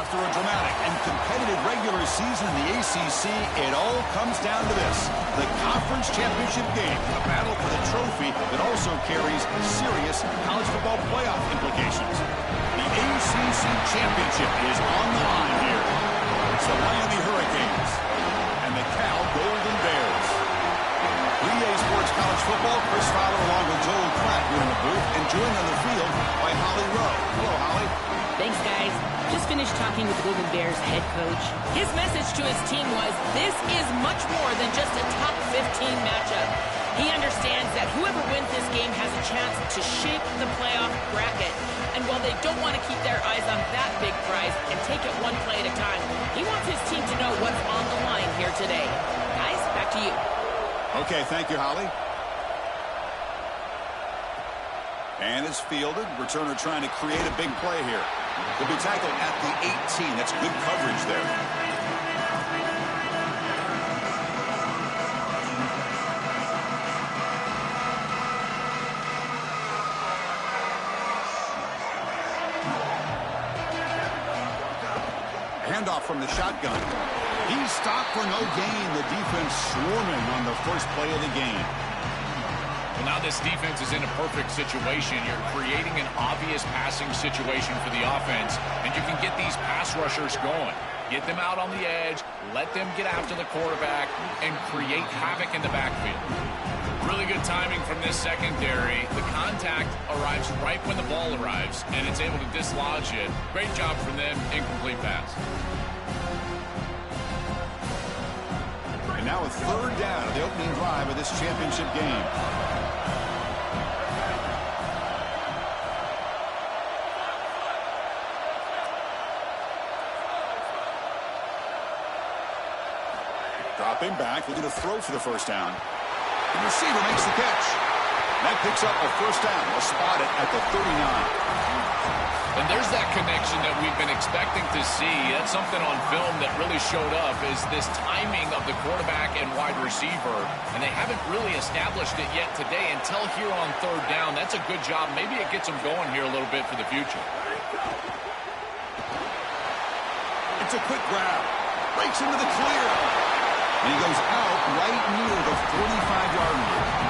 After a dramatic and competitive regular season in the ACC, it all comes down to this: the conference championship game, a battle for the trophy that also carries serious college football playoff implications. The ACC championship is on the line here. It's the Miami Hurricanes and the Cal Golden Bears. 3A Sports College Football, Chris Fowler along with Joel Klatt here in the booth, and joined on the field by Holly Rowe. Hello, Holly. Thanks, guys. Just finished talking with the Golden Bears head coach. His message to his team was, this is much more than just a top 15 matchup. He understands that whoever wins this game has a chance to shape the playoff bracket. And while they don't want to keep their eyes on that big prize and take it one play at a time, he wants his team to know what's on the line here today. Guys, back to you. Okay, thank you, Holly. And it's fielded. Returner trying to create a big play here. He'll be tackled at the 18. That's good coverage there. Handoff from the shotgun. He's stopped for no gain. The defense swarming on the first play of the game. Well, now this defense is in a perfect situation. You're creating an obvious passing situation for the offense, and you can get these pass rushers going. Get them out on the edge, let them get after the quarterback, and create havoc in the backfield. Really good timing from this secondary. The contact arrives right when the ball arrives, and it's able to dislodge it. Great job from them. Incomplete pass. And now a third down of the opening drive of this championship game. Dropping back, looking to throw for the first down. The receiver makes the catch. That picks up a first down. We'll spot it at the 39. And there's that connection that we've been expecting to see. That's something on film that really showed up, is this timing of the quarterback and wide receiver. And they haven't really established it yet today until here on third down. That's a good job. Maybe it gets them going here a little bit for the future. It's a quick grab. Breaks into the clear. And he goes out right near the 45-yard line.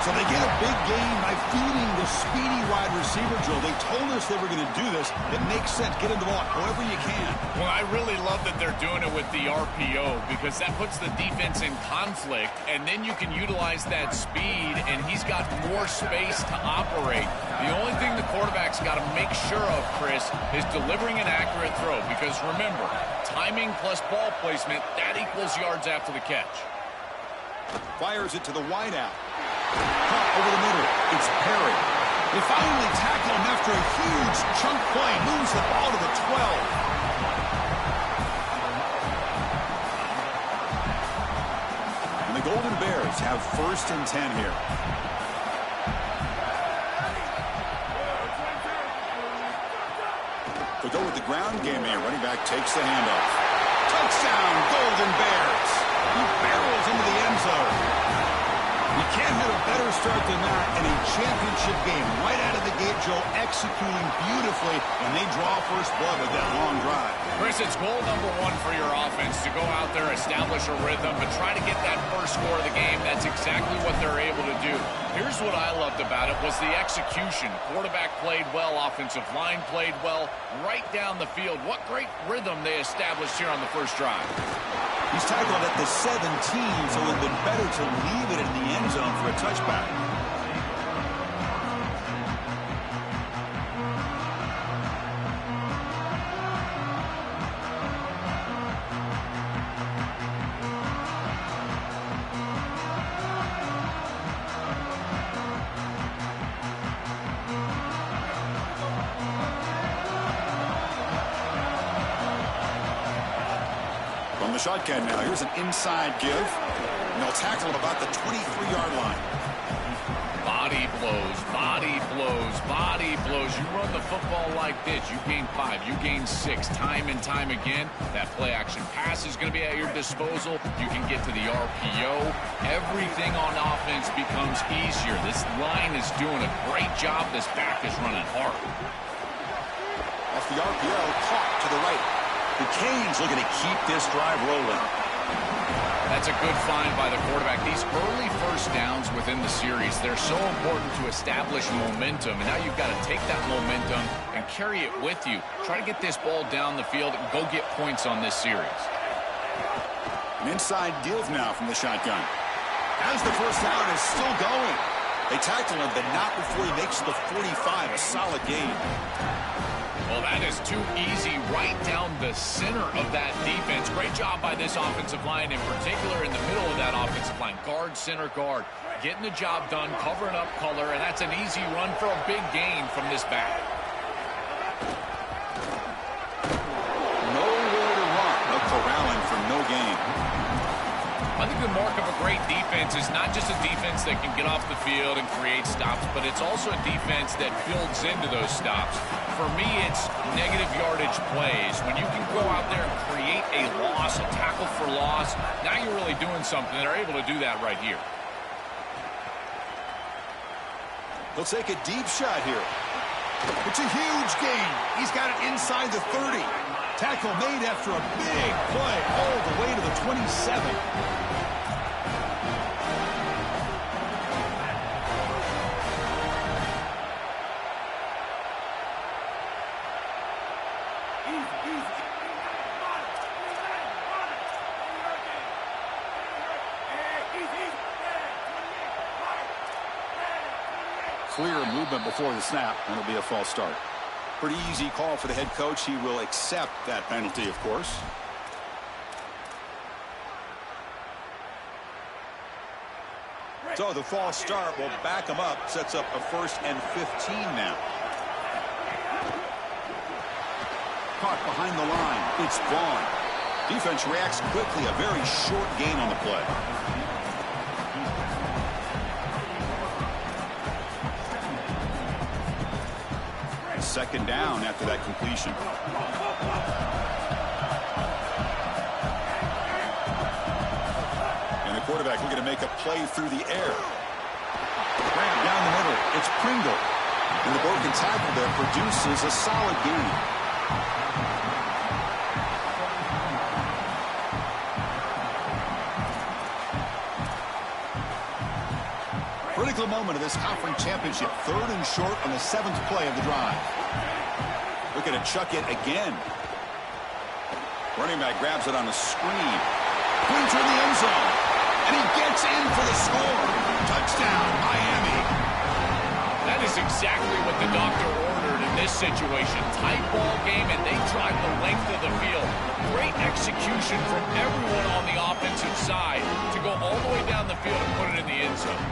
So they get a big gain by feeding the speedy wide receiver, Joe. They told us they were going to do this. It makes sense. Get him the ball however you can. Well, I really love that they're doing it with the RPO, because that puts the defense in conflict, and then you can utilize that speed, and he's got more space to operate. The only thing the quarterback's got to make sure of, Chris, is delivering an accurate throw, because remember, timing plus ball placement, that equals yards after the catch. Fires it to the wideout. Caught over the middle. It's Perry. They finally tackle him after a huge chunk play. Moves the ball to the 12. And the Golden Bears have first and 10 here. They go with the ground game here. Running back takes the handoff. Touchdown, Golden Bears. He barrels into the end zone. You can't have a better start than that in a championship game. Right out of the gate, Joe, executing beautifully, and they draw first blood with that long drive. Chris, it's goal number one for your offense to go out there, establish a rhythm, but try to get that first score of the game. That's exactly what they're able to do. Here's what I loved about it was the execution. Quarterback played well, offensive line played well, right down the field. What great rhythm they established here on the first drive. He's tackled at the 17, so it would have been better to leave it in the end zone for a touchback. From the shotgun now, here's an inside give. And they'll tackle him about the 23-yard line. Body blows, body blows, body blows. You run the football like this, you gain 5, you gain 6, time and time again. That play-action pass is going to be at your disposal. You can get to the RPO. Everything on offense becomes easier. This line is doing a great job. This back is running hard. Off the RPO, caught to the right. The Canes looking to keep this drive rolling. That's a good find by the quarterback. These early first downs within the series, they're so important to establish momentum. And now you've got to take that momentum and carry it with you. Try to get this ball down the field and go get points on this series. An inside deal now from the shotgun. As the first down is still going. They tackle him, but not before he makes the 45. A solid gain. Well, that is too easy right down the center of that defense. Great job by this offensive line, in particular in the middle of that offensive line. Guard, center, guard. Getting the job done, covering up color, and that's an easy run for a big gain from this back. Nowhere to run. No corralling for no gain. I think the mark of a great defense is not just a defense that can get off the field and create stops, but it's also a defense that builds into those stops. For me, it's negative yardage plays. When you can go out there and create a loss, a tackle for loss, now you're really doing something. They're able to do that right here. He'll take a deep shot here. It's a huge gain. He's got it inside the 30. Tackle made after a big play all the way to the 27. Clear movement before the snap, and it'll be a false start. Pretty easy call for the head coach. He will accept that penalty, of course. So the false start will back him up. Sets up a 1st and 15 now. Caught behind the line. It's Vaughn. Defense reacts quickly. A very short gain on the play. Second down after that completion. And the quarterback looking to make a play through the air. Grab down the middle. It's Pringle. And the broken tackle there produces a solid gain. Critical moment of this conference championship. 3rd and short on the 7th play of the drive. Looking to chuck it again. Running back grabs it on a screen. Pointer in the end zone. And he gets in for the score. Touchdown, Miami. That is exactly what the doctor ordered in this situation. Tight ball game, and they tried the length of the field. Great execution from everyone on the offensive side to go all the way down the field and put it in the end zone.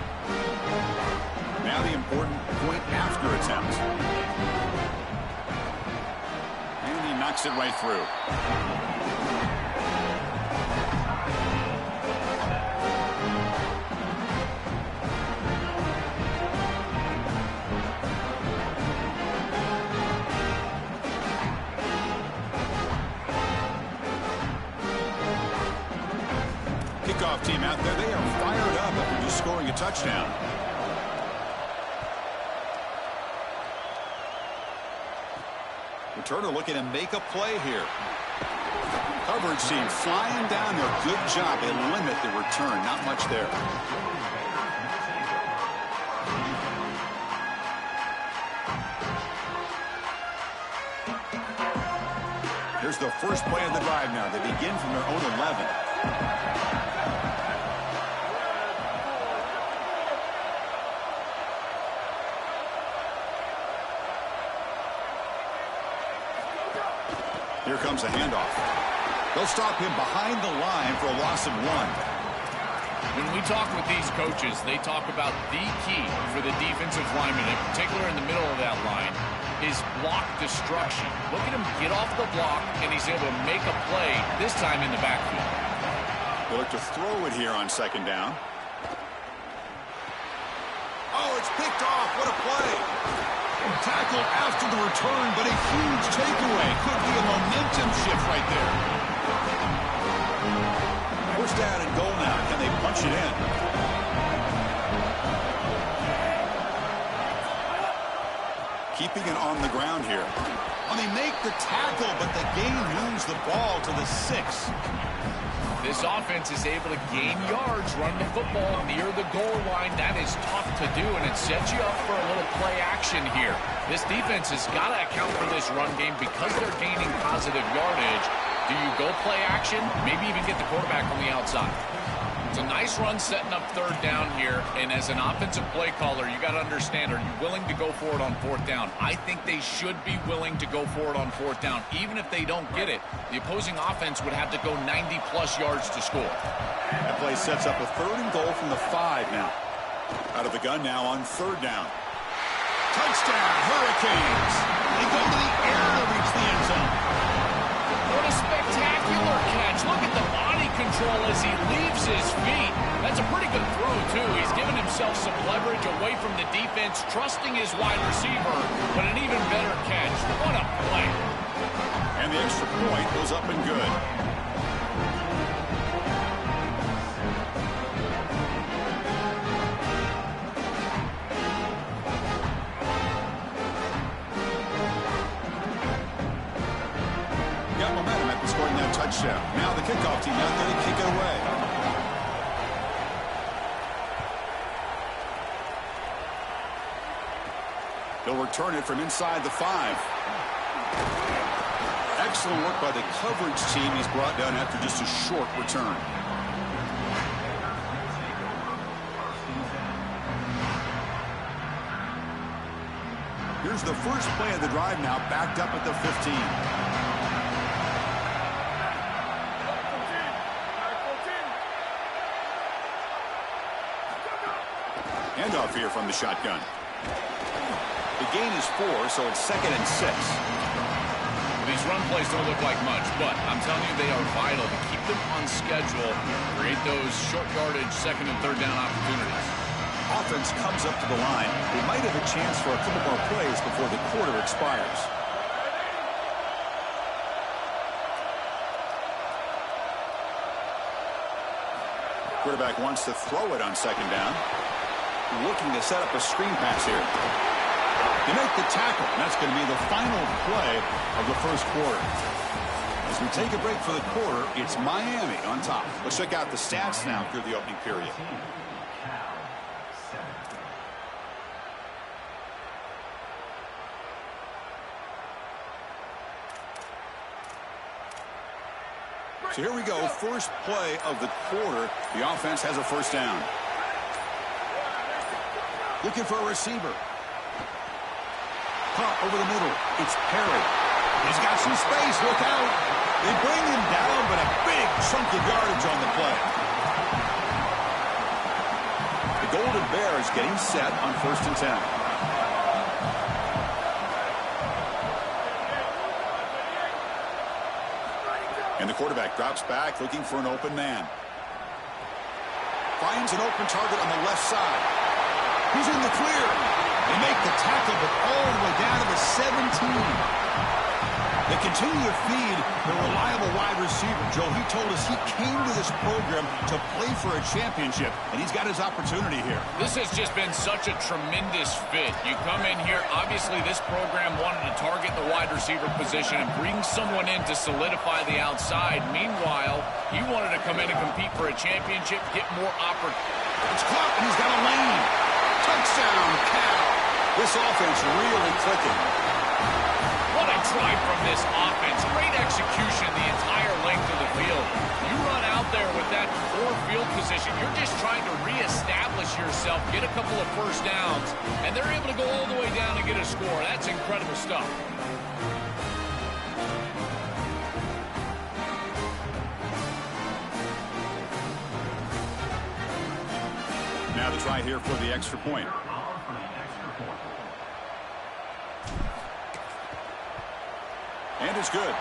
Now the important point after attempt. And he knocks it right through. Kickoff team out there. They are fired up after just scoring a touchdown. Returner looking to make a play here. Coverage team flying down there. Good job. They limit the return. Not much there. Here's the first play of the drive now. They begin from their own 11. Here comes a handoff. They'll stop him behind the line for a loss of 1. When we talk with these coaches, they talk about the key for the defensive lineman, in particular in the middle of that line, is block destruction. Look at him get off the block, and he's able to make a play, this time in the backfield. They look to throw it here on 2nd down. Oh, it's picked off. What a play. Tackle after the return, but a huge takeaway. Could be a momentum shift right there. 1st down and goal now. Can they punch it in? Keeping it on the ground here. And they make the tackle, but the gain moves the ball to the 6. This offense is able to gain yards, run the football near the goal line. That is tough to do, and it sets you up for a little play action here. This defense has got to account for this run game because they're gaining positive yardage. Do you go play action? Maybe even get the quarterback on the outside. It's a nice run setting up 3rd down here, and as an offensive play caller, you got to understand, are you willing to go for it on 4th down? I think they should be willing to go for it on 4th down. Even if they don't get it, the opposing offense would have to go 90-plus yards to score. That play sets up a 3rd and goal from the 5 now. Out of the gun now on 3rd down. Touchdown, Hurricanes! They go to the air to reach the end zone. What a spectacular catch. Look at the body control as he leaves his feet. That's a pretty good throw, too. He's given himself some leverage away from the defense, trusting his wide receiver, but an even better catch. What a play. And the extra point goes up and good. Got momentum after scoring that touchdown. Now the kickoff team out there to kick it away. They'll return it from inside the 5. Excellent work by the coverage team. He's brought down after just a short return. Here's the first play of the drive now, backed up at the 15. Handoff here from the shotgun. The gain is 4, so it's 2nd and 6. These run plays don't look like much, but I'm telling you they are vital to keep them on schedule, create those short yardage 2nd and 3rd down opportunities. Offense comes up to the line. They might have a chance for a couple more plays before the quarter expires. Quarterback wants to throw it on 2nd down. Looking to set up a screen pass here. They make the tackle, and that's going to be the final play of the first quarter. As we take a break for the quarter, it's Miami on top. Let's check out the stats now through the opening period. So here we go, first play of the quarter. The offense has a 1st down. Looking for a receiver. Caught over the middle. It's Perry. He's got some space. Look out. They bring him down, but a big chunk of yardage on the play. The Golden Bears getting set on 1st and 10. And the quarterback drops back, looking for an open man. Finds an open target on the left side. He's in the clear. They make the tackle, but all the way down to the 17. They continue to feed the reliable wide receiver. Joe, he told us he came to this program to play for a championship, and he's got his opportunity here. This has just been such a tremendous fit. You come in here, obviously this program wanted to target the wide receiver position and bring someone in to solidify the outside. Meanwhile, he wanted to come in and compete for a championship, get more opportunity. It's caught, and he's got a lane. Touchdown, Cal. This offense really clicking. What a drive from this offense. Great execution the entire length of the field. You run out there with that poor field position. You're just trying to reestablish yourself, get a couple of 1st downs, and they're able to go all the way down and get a score. That's incredible stuff. Now the try here for the extra point. And it's good.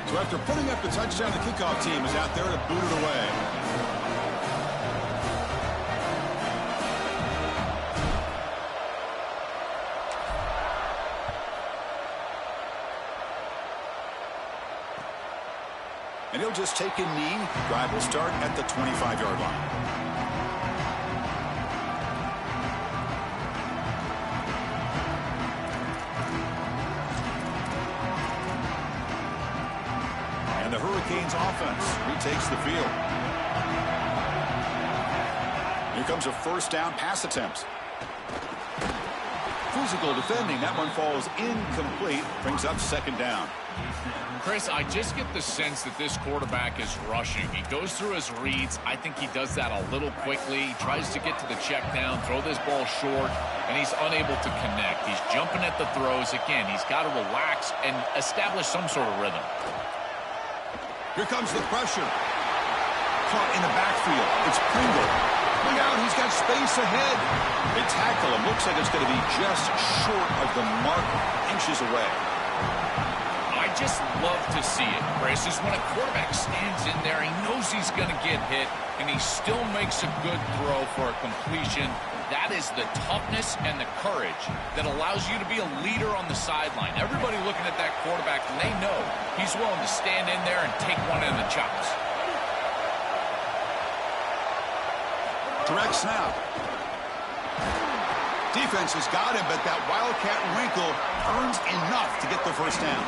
So after putting up the touchdown, the kickoff team is out there to boot it away. And he'll just take a knee. Drive will start at the 25-yard line. And the Hurricanes offense retakes the field. Here comes a first down pass attempt. Physical defending. That one falls incomplete. Brings up second down. Chris, I just get the sense that this quarterback is rushing. He goes through his reads. I think he does that a little quickly. He tries to get to the check down, throw this ball short, and he's unable to connect. He's jumping at the throws. Again, he's got to relax and establish some sort of rhythm. Here comes the pressure. Caught in the backfield. It's Pringle. Look out, he's got space ahead. They tackle him. Looks like it's going to be just short of the mark, inches away. I just love to see it, Chris, is when a quarterback stands in there, he knows he's going to get hit, and he still makes a good throw for a completion. That is the toughness and the courage that allows you to be a leader on the sideline. Everybody looking at that quarterback, and they know he's willing to stand in there and take one in the chops. Direct snap. Defense has got him, but that Wildcat wrinkle earns enough to get the first down.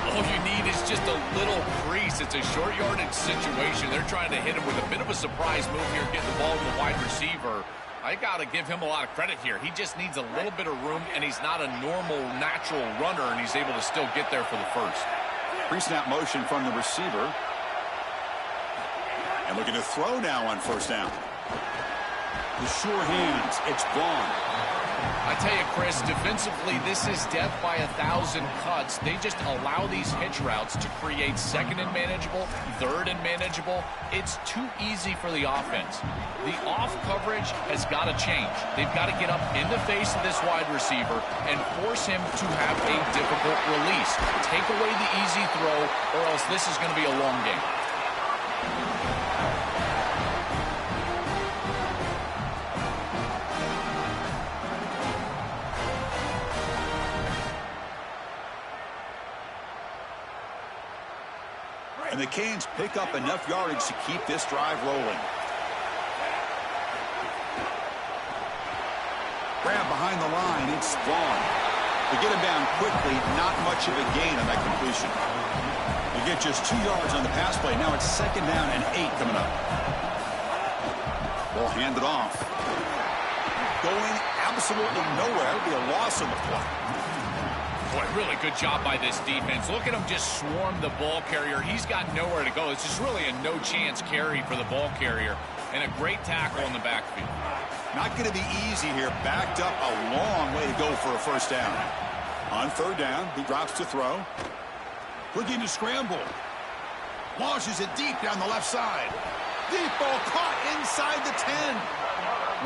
All you need is just a little crease. It's a short yardage situation. They're trying to hit him with a bit of a surprise move here, getting the ball to the wide receiver. I got to give him a lot of credit here. He just needs a little bit of room, and he's not a normal, natural runner, and he's able to still get there for the first. Pre-snap motion from the receiver. And looking to throw now on first down. The sure hands. It's Braun. I tell you, Chris, defensively, this is death by 1,000 cuts. They just allow these hitch routes to create second and manageable, third and manageable. It's too easy for the offense. The off coverage has got to change. They've got to get up in the face of this wide receiver and force him to have a difficult release. Take away the easy throw, or else this is going to be a long game. And the Canes pick up enough yardage to keep this drive rolling. Grab behind the line. It's Braun. They get him down quickly. Not much of a gain on that completion. They get just 2 yards on the pass play. Now it's second down and 8 coming up. Ball handed off. Going absolutely nowhere. It'll be a loss on the play. Boy, really good job by this defense. Look at him just swarm the ball carrier. He's got nowhere to go. It's just really a no-chance carry for the ball carrier. And a great tackle in the backfield. Not going to be easy here. Backed up a long way to go for a first down. On third down, he drops to throw. Looking to scramble. Launches it deep down the left side. Deep ball caught inside the 10.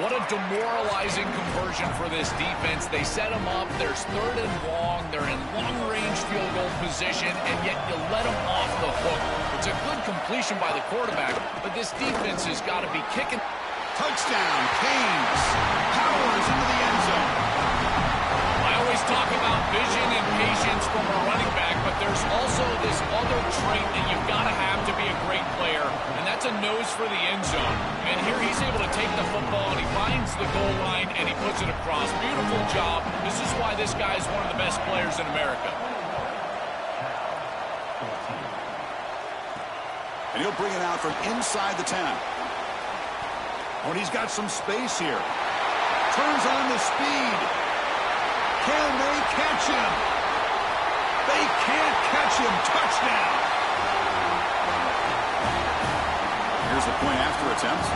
What a demoralizing conversion for this defense. They set them up. There's third and long. They're in long-range field goal position, and yet you let them off the hook. It's a good completion by the quarterback, but this defense has got to be kicking. Touchdown, Canes. Powers into the end zone. I always talk about vision and patience from a running back, but there's also this other trait that you've got to have to be a great player, and that's a nose for the end zone. And here he's able to take the football, and he finds the goal line, and he puts it across. Beautiful job. This is why this guy is one of the best players in America. And he'll bring it out from inside the 10. Oh, and he's got some space here. Turns on the speed. Can they catch him? They can't catch him. Touchdown. Here's the point after attempt.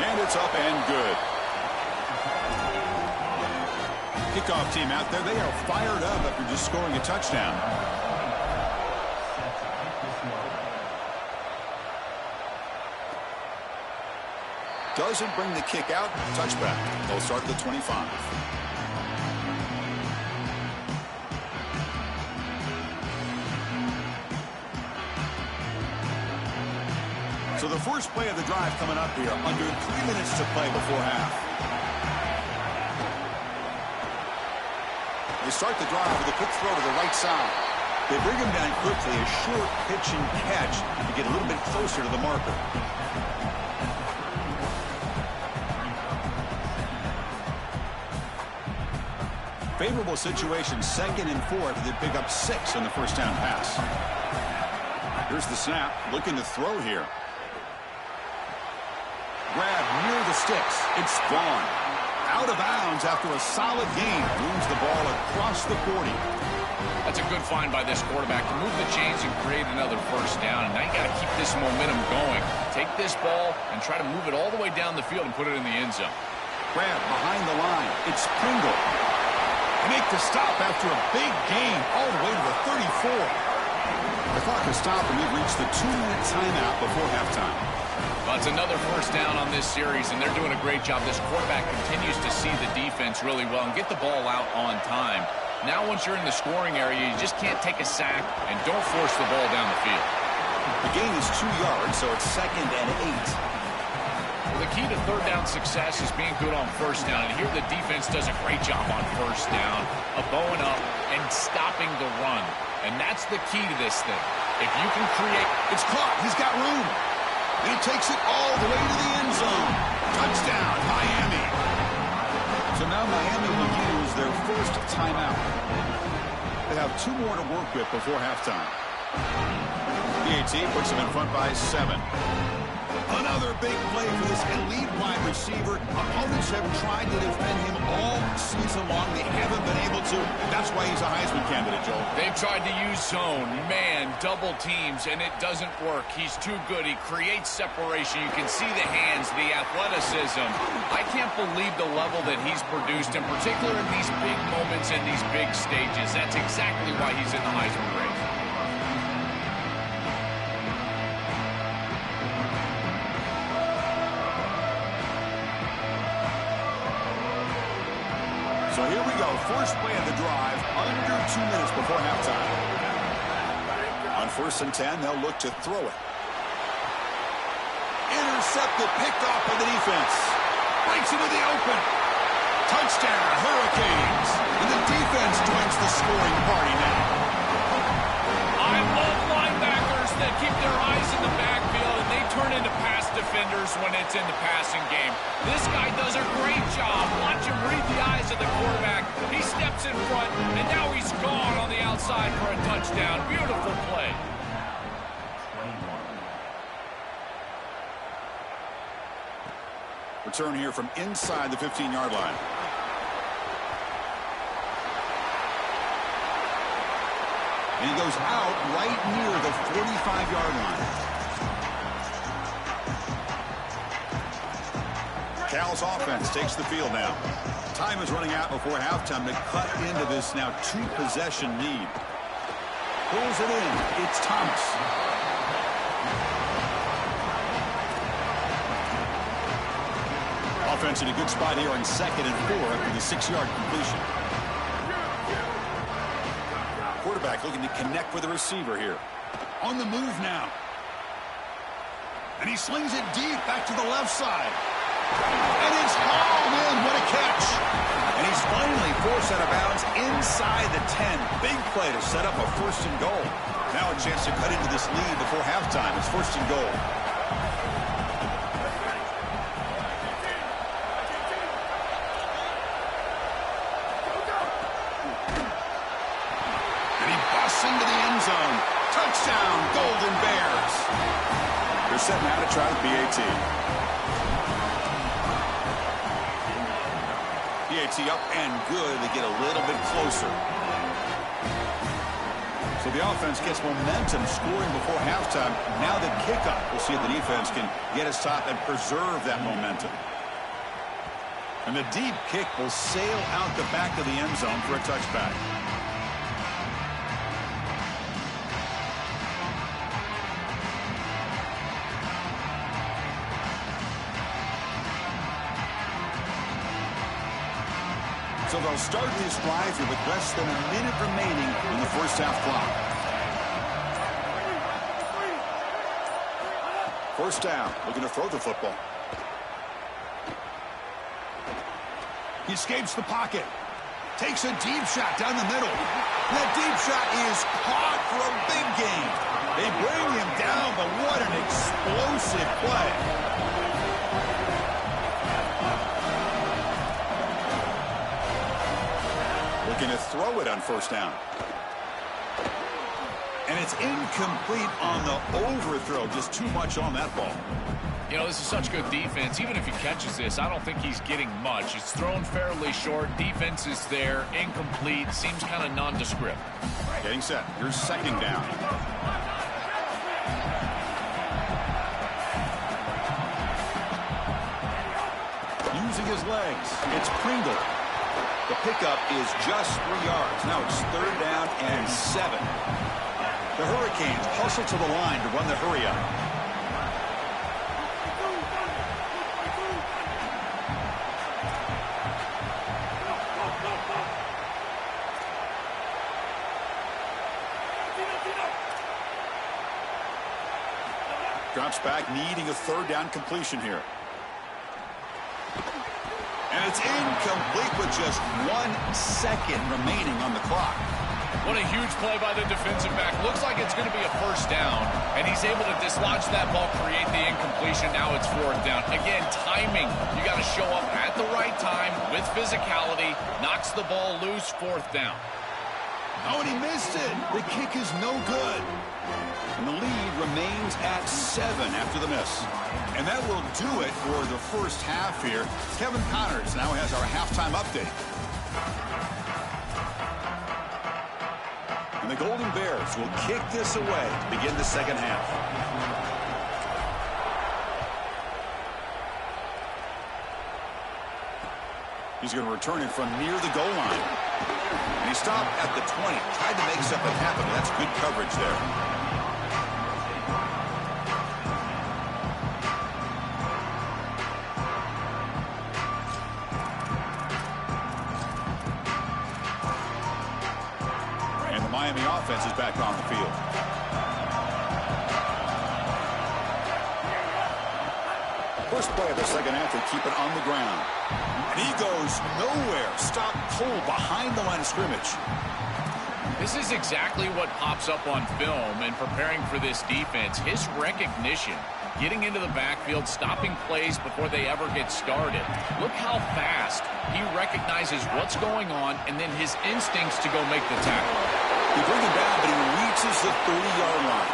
And it's up and good. Kickoff team out there. They are fired up after just scoring a touchdown. Doesn't bring the kick out. Touchback. They'll start the 25. So the first play of the drive coming up here. Under 3 minutes to play before half. They start the drive with a quick throw to the right side. They bring him down quickly, a short pitch and catch to get a little bit closer to the marker. Favorable situation, 2nd and 4 after they pick up 6 on the first down pass. Here's the snap, looking to throw here. Grab near the sticks. It's gone. Out of bounds after a solid gain. Moves the ball across the 40. That's a good find by this quarterback to move the chains and create another first down. And now you got to keep this momentum going. Take this ball and try to move it all the way down the field and put it in the end zone. Grab behind the line. It's Pringle. They make the stop after a big gain all the way to the 34. The clock has stopped and we've reached the 2-minute timeout before halftime. Well, it's another first down on this series, and they're doing a great job. This quarterback continues to see the defense really well and get the ball out on time. Now, once you're in the scoring area, you just can't take a sack and don't force the ball down the field. The gain is 2 yards, so it's 2nd and 8. Well, the key to third down success is being good on first down, and here the defense does a great job on first down of bowing up and stopping the run. And that's the key to this thing. If you can create... It's caught. He's got room. And he takes it all the way to the end zone. Touchdown, Miami. So now Miami will use their first timeout. They have 2 more to work with before halftime. PAT puts them in front by 7. Another big play for this elite wide receiver. Opponents have tried to defend him all season long. They haven't been able to. That's why he's a Heisman candidate, Joel. They've tried to use zone, man, double teams, and it doesn't work. He's too good. He creates separation. You can see the hands, the athleticism. I can't believe the level that he's produced, in particular in these big moments and these big stages. That's exactly why he's in the Heisman race. So here we go. First play of the drive, under 2 minutes before halftime. On 1st and 10, they'll look to throw it. Intercepted, picked off by the defense. Breaks into the open. Touchdown, Hurricanes. And the defense joins the scoring party now. I love linebackers that keep their eyes in the backfield, and they turn into pass defenders when it's in the passing game. This guy does a great job. Watch him read the eyes of the quarterback. He steps in front, and now he's gone on the outside for a touchdown. Beautiful play. Return here from inside the 15-yard line. And he goes out right near the 45-yard line. Cal's offense takes the field now. Time is running out before halftime to cut into this now 2-possession lead. Pulls it in. It's Thomas. Offense in a good spot here on 2nd and 4 after the 6-yard completion. Quarterback looking to connect with the receiver here. On the move now. And he slings it deep back to the left side. And it's hauled in. What a catch. And he's finally forced out of bounds inside the 10. Big play to set up a 1st and goal. Now a chance to cut into this lead before halftime. It's 1st and goal. And he busts into the end zone. Touchdown, Golden Bears. They're setting out to try the PAT. PAT up and good. They get a little bit closer. So the offense gets momentum scoring before halftime. Now the kickoff. We'll see if the defense can get a stop and preserve that momentum. And the deep kick will sail out the back of the end zone for a touchback. So they'll start this drive here with less than a minute remaining in the first half clock. First down, looking to throw the football. He escapes the pocket. Takes a deep shot down the middle. That deep shot is caught for a big gain. They bring him down, but what an explosive play. Looking to throw it on first down. And it's incomplete on the overthrow. Just too much on that ball. You know, this is such good defense. Even if he catches this, I don't think he's getting much. It's thrown fairly short. Defense is there. Incomplete. Seems kind of nondescript. Getting set. Here's second down. Using his legs. It's Pringle. The pickup is just 3 yards. Now it's third down and 7. The Hurricanes hustle to the line to run the hurry up. Drops back, needing a third down completion here. And it's incomplete with just 1 second remaining on the clock. What a huge play by the defensive back. Looks like it's going to be a first down, and he's able to dislodge that ball, create the incompletion. Now it's fourth down. Again, timing. You got to show up at the right time with physicality. Knocks the ball loose, fourth down. Oh, and he missed it. The kick is no good. And the lead remains at 7 after the miss. And that will do it for the first half here. Kevin Connors now has our halftime update. And the Golden Bears will kick this away to begin the second half. He's going to return it from near the goal line. And he stopped at the 20. Tried to make something happen. That's good coverage there. Miami offense is back on the field. First play of the second half, they keep it on the ground. And he goes nowhere. Stopped cold behind the line of scrimmage. This is exactly what pops up on film and preparing for this defense. His recognition, getting into the backfield, stopping plays before they ever get started. Look how fast he recognizes what's going on and then his instincts to go make the tackle. He brings him down, but he reaches the 30-yard line.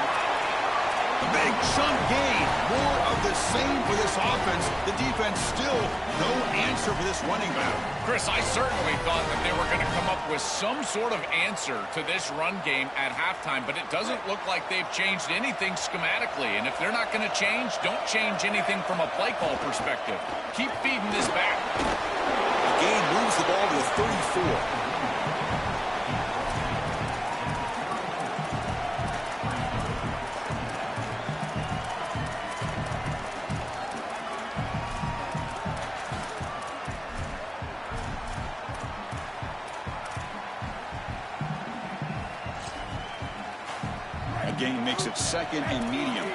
A big chunk gain. More of the same for this offense. The defense still no answer for this running battle. Chris, I certainly thought that they were going to come up with some sort of answer to this run game at halftime, but it doesn't look like they've changed anything schematically. And if they're not going to change, don't change anything from a play call perspective. Keep feeding this back. The gain moves the ball to the 34. Gain makes it second and medium.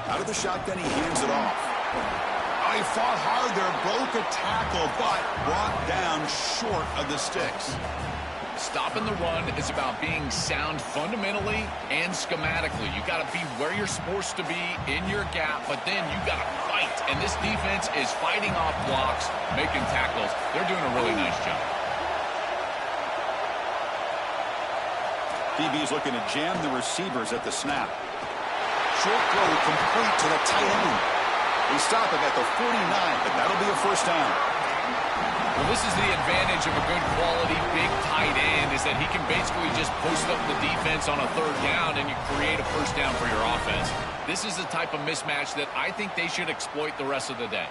Out of the shotgun, he hands it off. Oh, he fought hard there, broke a tackle, but brought down short of the sticks. Stopping the run is about being sound fundamentally and schematically. You got to be where you're supposed to be in your gap, but then you got to fight. And this defense is fighting off blocks, making tackles. They're doing a really nice job. DB's looking to jam the receivers at the snap. Short throw complete to the tight end. They stop him at the 49, but that'll be a first down. Well, this is the advantage of a good quality big tight end, is that he can basically just post up the defense on a third down and you create a first down for your offense. This is the type of mismatch that I think they should exploit the rest of the day.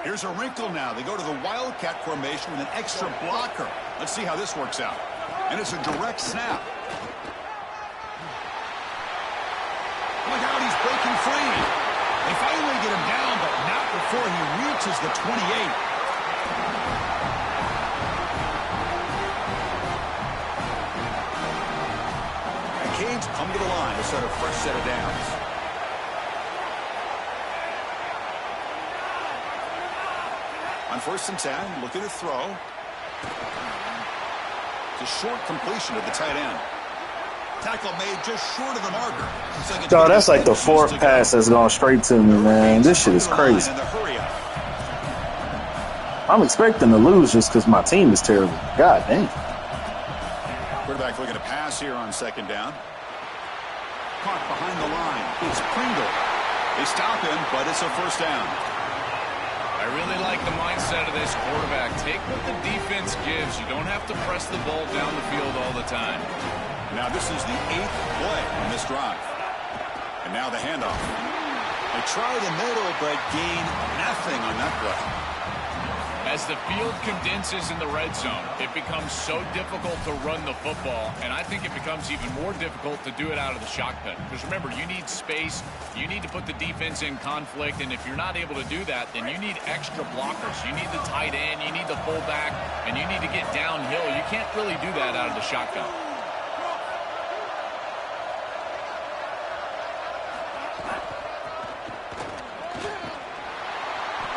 Here's a wrinkle now. They go to the Wildcat formation with an extra blocker. Let's see how this works out. And it's a direct snap. Look out, he's breaking free. They finally get him down, but not before he reaches the 28. The Canes come to the line to set a fresh set of downs. On 1st and 10, looking to throw. It's a short completion of the tight end. Tackle made just short of the marker. Dog, that's like the 4th pass that's going straight to me, man. This shit is crazy. I'm expecting to lose just because my team is terrible. God dang. Quarterback looking to pass here on 2nd down. Caught behind the line. It's Pringle. They stop him, but it's a 1st down. I really like the mindset of this quarterback. Take what the defense gives. You don't have to press the ball down the field all the time. Now this is the 8th play on this drive. And now the handoff. They try the middle, but gain nothing on that play. As the field condenses in the red zone, it becomes so difficult to run the football, and I think it becomes even more difficult to do it out of the shotgun. Because remember, you need space, you need to put the defense in conflict, and if you're not able to do that, then you need extra blockers. You need the tight end, you need the fullback, and you need to get downhill. You can't really do that out of the shotgun.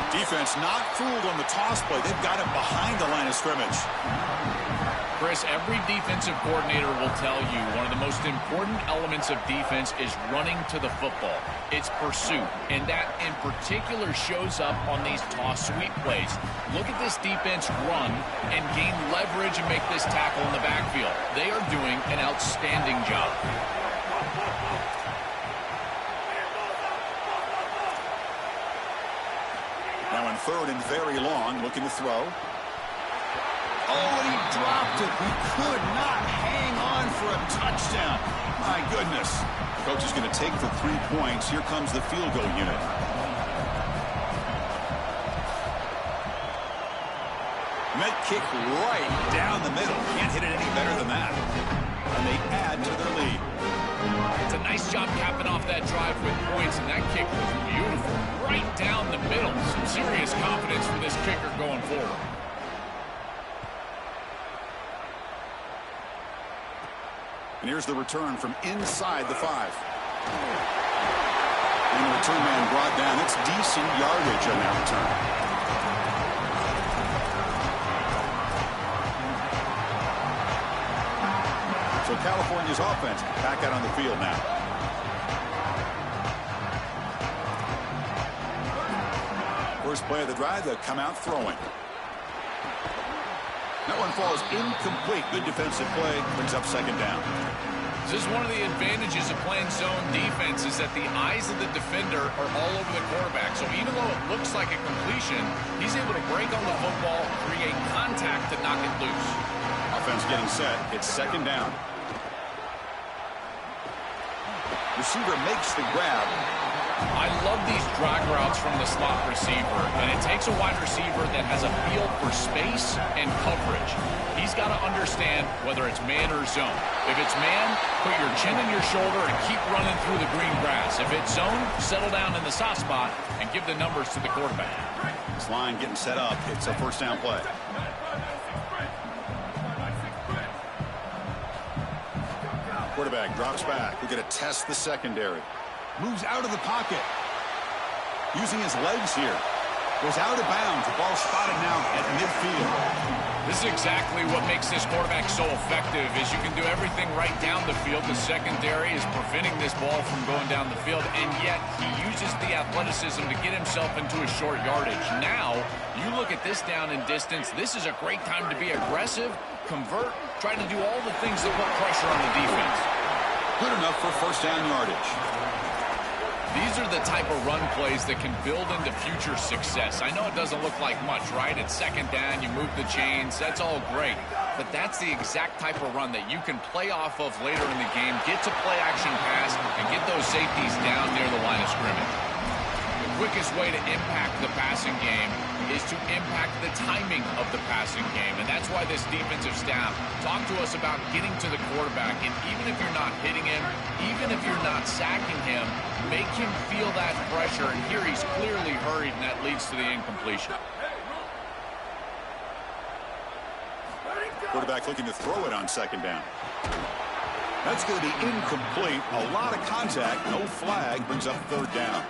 Defense not fooled on the toss play. They've got it behind the line of scrimmage. Chris, every defensive coordinator will tell you one of the most important elements of defense is running to the football. It's pursuit, and that in particular shows up on these toss sweep plays. Look at this defense run and gain leverage and make this tackle in the backfield. They are doing an outstanding job. Now on 3rd and very long, looking to throw. Oh, and he dropped it. He could not hang on for a touchdown. My goodness. Coach is going to take the 3 points. Here comes the field goal unit. And that kick right down the middle. Can't hit it any better than that. And they add to their lead. It's a nice job capping off that drive with points, and that kick was beautiful. Right down the middle. Some serious confidence for this kicker going forward. And here's the return from inside the 5. And the return man brought down. It's decent yardage on that return. So California's offense back out on the field now. First play of the drive, they'll come out throwing. That one falls incomplete. Good defensive play. Brings up 2nd down. This is one of the advantages of playing zone defense is that the eyes of the defender are all over the quarterback. So even though it looks like a completion, he's able to break on the football, create contact to knock it loose. Offense getting set. It's 2nd down. Receiver makes the grab. I love these drag routes from the slot receiver, and it takes a wide receiver that has a feel for space and coverage. He's got to understand whether it's man or zone. If it's man, put your chin in your shoulder and keep running through the green grass. If it's zone, settle down in the soft spot and give the numbers to the quarterback. This line getting set up. It's a 1st down play. Quarterback drops back. We're going to test the secondary. Moves out of the pocket. Using his legs here. Goes out of bounds. The ball spotted now at midfield. This is exactly what makes this quarterback so effective is you can do everything right down the field. The secondary is preventing this ball from going down the field, and yet he uses the athleticism to get himself into a short yardage. Now, you look at this down and distance. This is a great time to be aggressive, convert, try to do all the things that put pressure on the defense. Good enough for 1st down yardage. These are the type of run plays that can build into future success. I know it doesn't look like much, right? It's 2nd down, you move the chains, that's all great. But that's the exact type of run that you can play off of later in the game, get to play action pass, and get those safeties down near the line of scrimmage. The quickest way to impact the passing game is to impact the timing of the passing game. And that's why this defensive staff talked to us about getting to the quarterback. And even if you're not hitting him, even if you're not sacking him, make him feel that pressure. And here he's clearly hurried, and that leads to the incompletion. Quarterback looking to throw it on 2nd down. That's going to be incomplete. A lot of contact. No flag. Brings up 3rd down.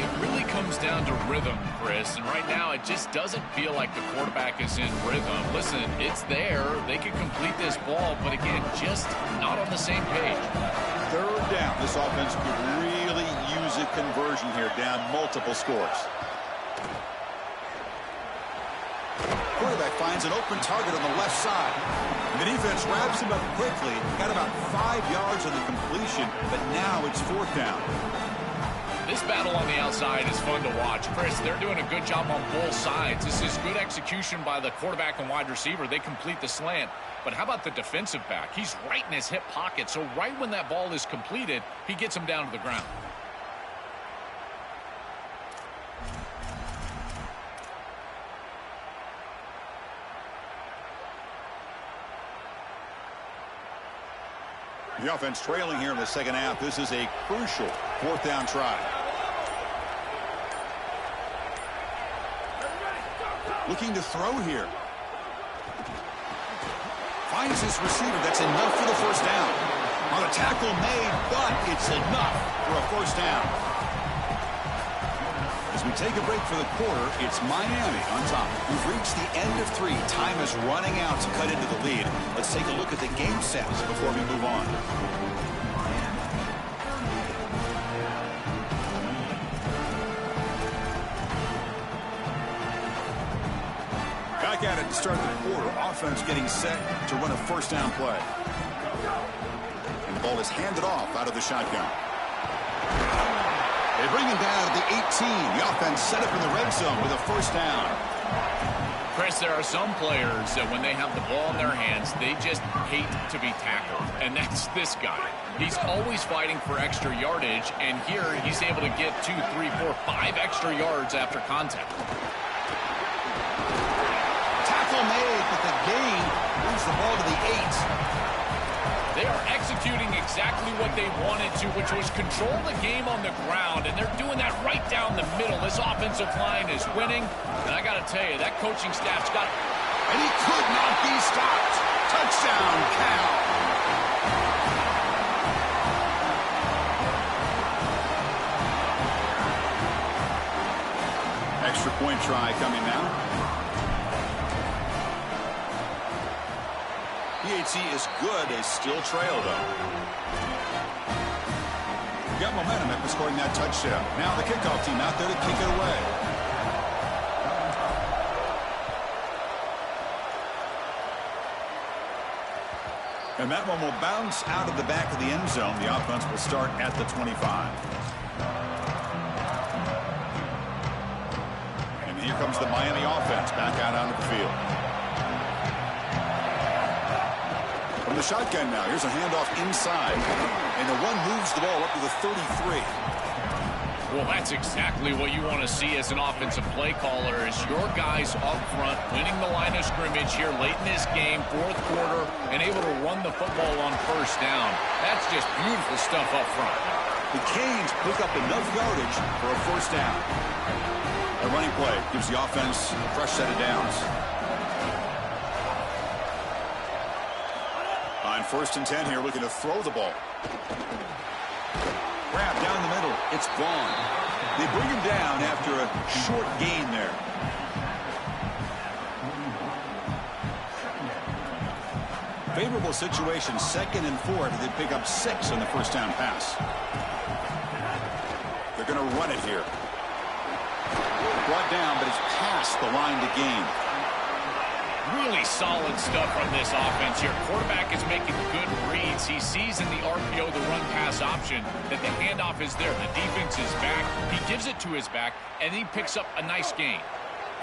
It really comes down to rhythm, Chris, and right now it just doesn't feel like the quarterback is in rhythm. Listen, it's there. They can complete this ball, but again, just not on the same page. Third down. This offense could really use a conversion here, down multiple scores. Quarterback finds an open target on the left side. The defense wraps him up quickly. Got about 5 yards on the completion, but now it's fourth down. This battle on the outside is fun to watch. Chris, they're doing a good job on both sides. This is good execution by the quarterback and wide receiver. They complete the slant. But how about the defensive back? He's right in his hip pocket, so right when that ball is completed, he gets him down to the ground. The offense trailing here in the second half. This is a crucial fourth down try. Looking to throw here. Finds his receiver. That's enough for the first down. On a tackle made, but it's enough for a first down. As we take a break for the quarter, it's Miami on top. We've reached the end of 3. Time is running out to cut into the lead. Let's take a look at the game stats before we move on. Back at it to start the quarter. Offense getting set to run a first down play. And the ball is handed off out of the shotgun. They bring him down at the 18. The offense set up in the red zone with a first down. Chris, there are some players that when they have the ball in their hands, they just hate to be tackled. And that's this guy. He's always fighting for extra yardage, and here he's able to get 2, 3, 4, 5 extra yards after contact. Tackle made, but the gain moves the ball to the 8. They are executing exactly what they wanted to, which was control the game on the ground, and they're doing that right down the middle. This offensive line is winning, and I got to tell you, that coaching staff's got it. And he could not be stopped. Touchdown, Cal. Extra point try coming now. PAT is good. They still trail, though. Got momentum after scoring that touchdown. Now the kickoff team out there to kick it away. And that one will bounce out of the back of the end zone. The offense will start at the 25. And here comes the Miami offense back out onto the field. From the shotgun now, here's a handoff inside. And the one moves the ball up to the 33. Well, that's exactly what you want to see as an offensive play caller, is your guys up front winning the line of scrimmage here late in this game, fourth quarter, and able to run the football on first down. That's just beautiful stuff up front. The Canes pick up enough yardage for a first down. A running play gives the offense a fresh set of downs. On 1st and 10 here, looking to throw the ball. Grab down the middle. It's Vaughn. They bring him down after a short gain there. Favorable situation, 2nd and 4. They pick up 6 on the first down pass. They're going to run it here. Brought down, but it's past the line to gain. Really solid stuff from this offense here. Quarterback is making good reads. He sees in the RPO, the run-pass option, that the handoff is there. The defense is back. He gives it to his back, and he picks up a nice gain.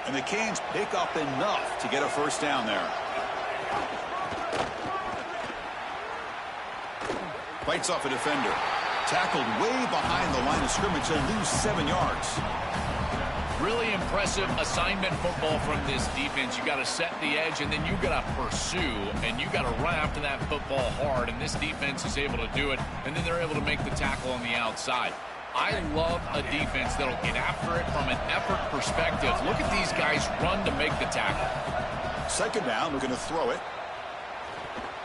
And the Canes pick up enough to get a first down there. Fights off a defender. Tackled way behind the line of scrimmage. He'll lose 7 yards. Really impressive assignment football from this defense. You got to set the edge, and then you got to pursue, and you got to run after that football hard. And this defense is able to do it, and then they're able to make the tackle on the outside. I love a defense that'll get after it from an effort perspective. Look at these guys run to make the tackle. 2nd down, looking to throw it.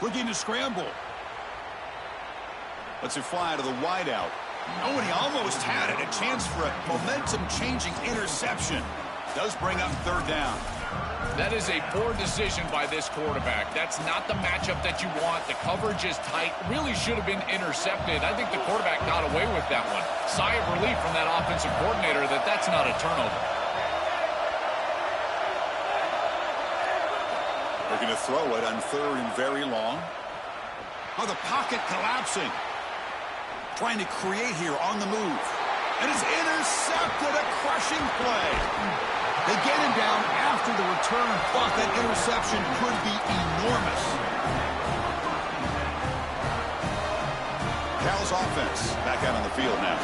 Looking to scramble. Lets it fly to the wideout. Oh, and he almost had it. A chance for a momentum-changing interception. Does bring up third down. That is a poor decision by this quarterback. That's not the matchup that you want. The coverage is tight. Really should have been intercepted. I think the quarterback got away with that one. Sigh of relief from that offensive coordinator that that's not a turnover. They're going to throw it on third and very long. Oh, the pocket collapsing. Trying to create here on the move. And it's intercepted. A crushing play. They get him down after the return. Thought that interception could be enormous. Cal's offense back out on the field now.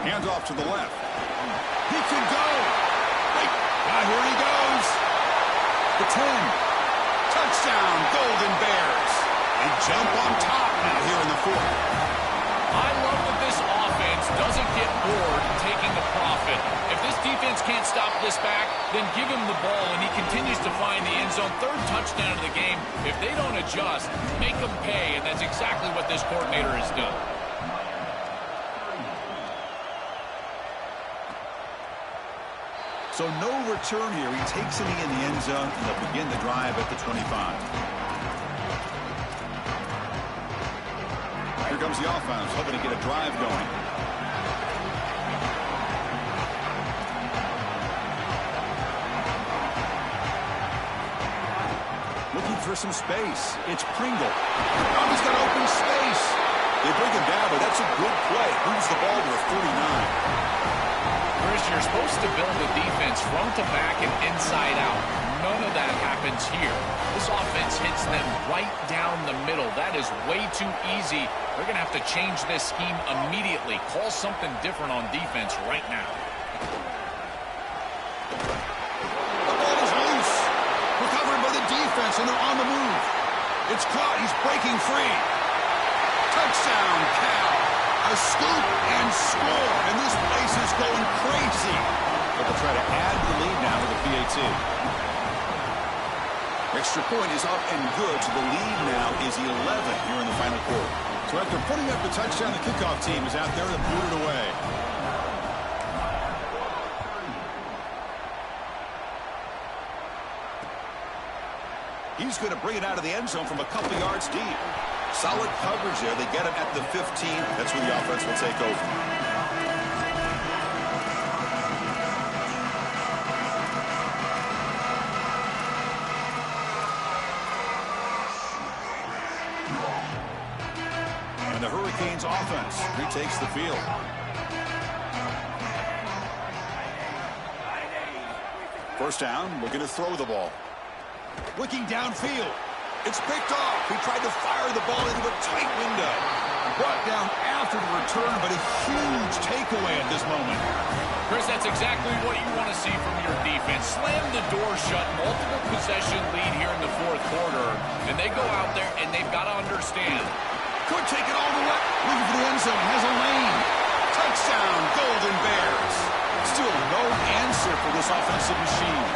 Hands off to the left. He can go. Wait. Here he goes. The 10. Touchdown, Golden Bears. They jump on top now here in the fourth. I love that this offense doesn't get bored taking the profit. If this defense can't stop this back, then give him the ball, and he continues to find the end zone. Third touchdown of the game. If they don't adjust, make them pay, and that's exactly what this coordinator has done. So no return here. He takes it in the end zone, and they'll begin the drive at the 25. Here comes the offense, hoping to get a drive going. Looking for some space. It's Pringle. Oh, he's got open space. They bring him down, but that's a good play. Moves the ball to a 39. Chris, you're supposed to build a defense front to back and inside out. None of that happens here. This offense hits them right down the middle. That is way too easy. They're going to have to change this scheme immediately. Call something different on defense right now. The ball is loose. Recovered by the defense, and they're on the move. It's caught. He's breaking free. Touchdown, Cal. A scoop and score. And this place is going crazy. But they'll try to add the lead now with a PAT. Extra point is up and good. So the lead now is 11 here in the final quarter. So after putting up the touchdown, the kickoff team is out there to boot it away. He's going to bring it out of the end zone from a couple yards deep. Solid coverage there. They get him at the 15. That's where the offense will take over. And the Hurricanes offense retakes the field. First down, looking to throw the ball. Looking downfield. It's picked off. He tried to fire the ball into a tight window. Brought down after the return, but a huge takeaway at this moment. Chris, that's exactly what you want to see from your defense. Slam the door shut, multiple possession lead here in the fourth quarter, and they go out there and they've got to understand. Could take it all the way. Looking for the end zone. Has a lane. Touchdown, Golden Bears. Still no answer for this offensive machine.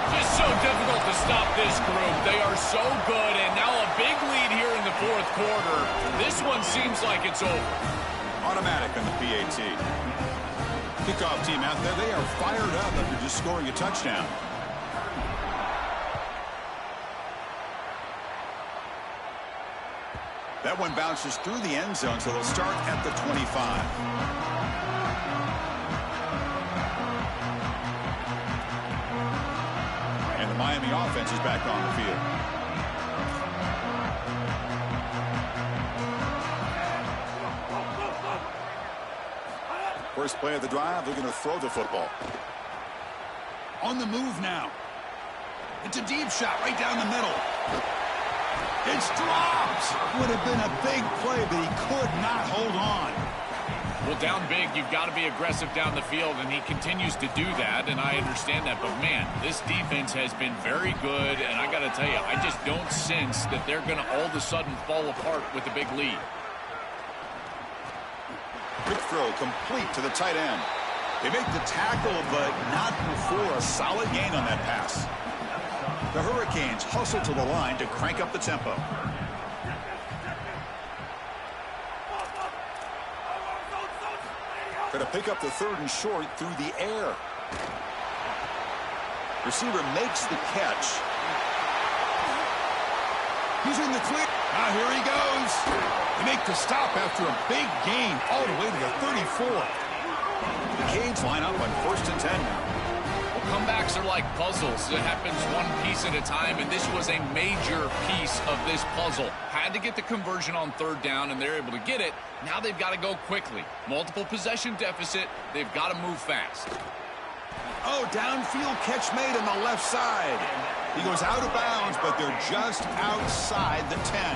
Just so difficult to stop this group. They are so good, and now a big lead here in the fourth quarter. This one seems like it's over. Automatic on the PAT. Kickoff team out there. They are fired up after just scoring a touchdown. That one bounces through the end zone, so they'll start at the 25. Miami offense is back on the field. First play of the drive, they're going to throw the football. On the move now. It's a deep shot right down the middle. It's dropped. Would have been a big play, but he could not hold on. Well, down big, you've got to be aggressive down the field, and he continues to do that, and I understand that. But, man, this defense has been very good, and I got to tell you, I just don't sense that they're going to all of a sudden fall apart with a big lead. Quick throw complete to the tight end. They make the tackle, but not before a solid gain on that pass. The Hurricanes hustle to the line to crank up the tempo. Going to pick up the 3rd and short through the air. Receiver makes the catch. He's in the clear. Now here he goes. They make the stop after a big gain all the way to the 34. The Canes line up on 1st and 10 now. Well, comebacks are like puzzles. It happens one piece at a time, and this was a major piece of this puzzle. Had to get the conversion on 3rd down, and they're able to get it. Now they've got to go quickly. Multiple possession deficit. They've got to move fast. Oh, downfield catch made on the left side. He goes out of bounds, but they're just outside the 10.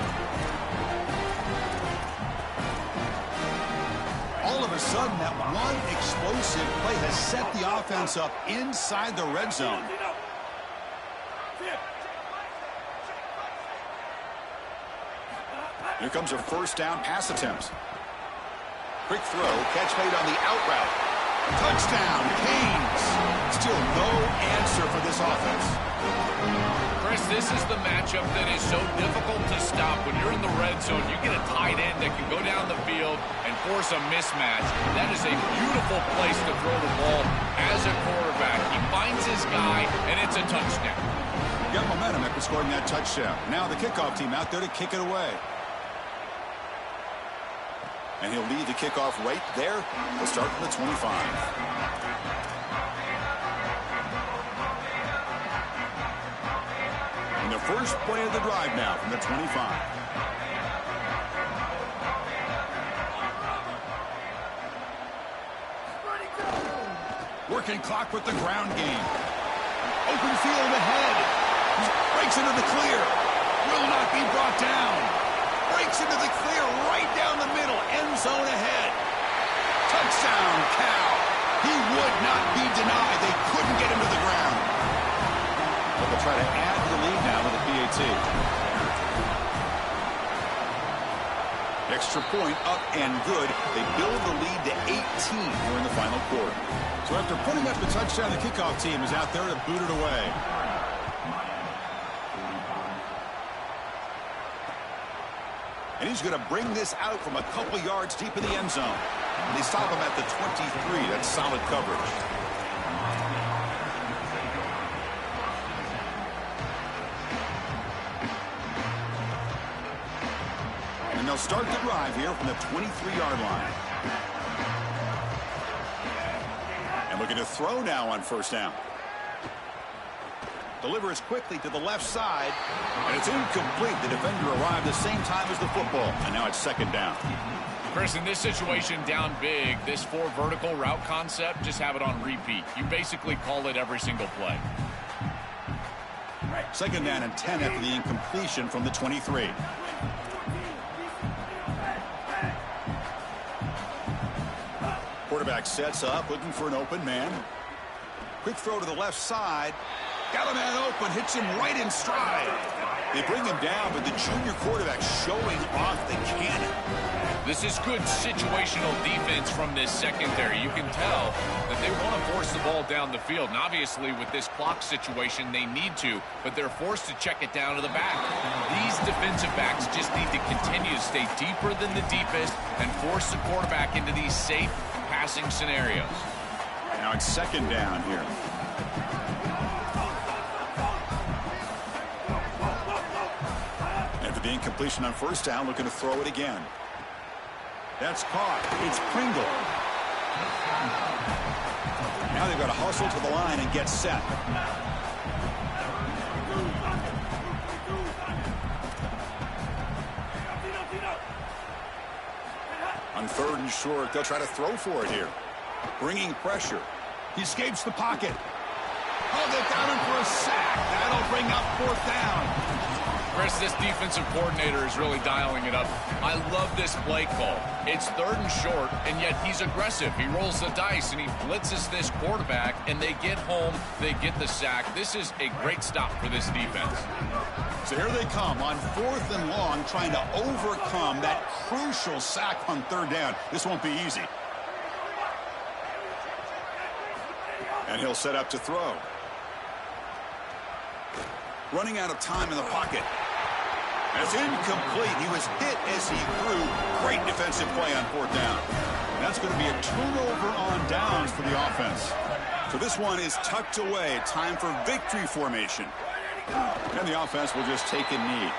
All of a sudden, that one explosive play has set the offense up inside the red zone. Here comes a 1st down pass attempt. Quick throw, catch made on the out route. Touchdown, Canes. Still no answer for this offense. Chris, this is the matchup that is so difficult to stop. When you're in the red zone, you get a tight end that can go down the field and force a mismatch. That is a beautiful place to throw the ball as a quarterback. He finds his guy, and it's a touchdown. Got momentum after scoring that touchdown. Now the kickoff team out there to kick it away. And he'll lead the kickoff right there. He'll start from the 25. And the first play of the drive now from the 25. Working clock with the ground game. Open field ahead. He breaks into the clear. Will not be brought down. Breaks into the clear right down the middle. End zone ahead. Touchdown, Cal. He would not be denied. They couldn't get him to the ground. But they'll try to add to the lead now with a PAT. Extra point up and good. They build the lead to 18 here in the final quarter. So after putting up the touchdown, the kickoff team is out there to boot it away. And he's going to bring this out from a couple yards deep in the end zone. And they stop him at the 23. That's solid coverage. And they'll start the drive here from the 23-yard line. And looking to throw now on 1st down. Delivers quickly to the left side, and it's incomplete. The defender arrived the same time as the football, and now it's 2nd down. Chris, in this situation, down big, this 4 vertical route concept, just have it on repeat. You basically call it every single play. 2nd down and 10 after the incompletion from the 23. Quarterback sets up, looking for an open man. Quick throw to the left side. Got a man open, hits him right in stride. They bring him down, but the junior quarterback showing off the cannon. This is good situational defense from this secondary. You can tell that they want to force the ball down the field. And obviously, with this clock situation, they need to, but they're forced to check it down to the back. These defensive backs just need to continue to stay deeper than the deepest and force the quarterback into these safe passing scenarios. Now it's 2nd down here. The incompletion on 1st down, looking to throw it again. That's caught. It's Pringle. Now they've got to hustle to the line and get set. On 3rd and short, they'll try to throw for it here. Bringing pressure. He escapes the pocket. Oh, they've got him for a sack. That'll bring up 4th down. Chris, this defensive coordinator is really dialing it up. I love this play call. It's 3rd and short, and yet he's aggressive. He rolls the dice, and he blitzes this quarterback, and they get home, they get the sack. This is a great stop for this defense. So here they come on 4th and long, trying to overcome that crucial sack on 3rd down. This won't be easy. And he'll set up to throw. Running out of time in the pocket. That's incomplete. He was hit as he threw. Great defensive play on 4th down. That's going to be a turnover on downs for the offense. So this one is tucked away. Time for victory formation. And the offense will just take a knee.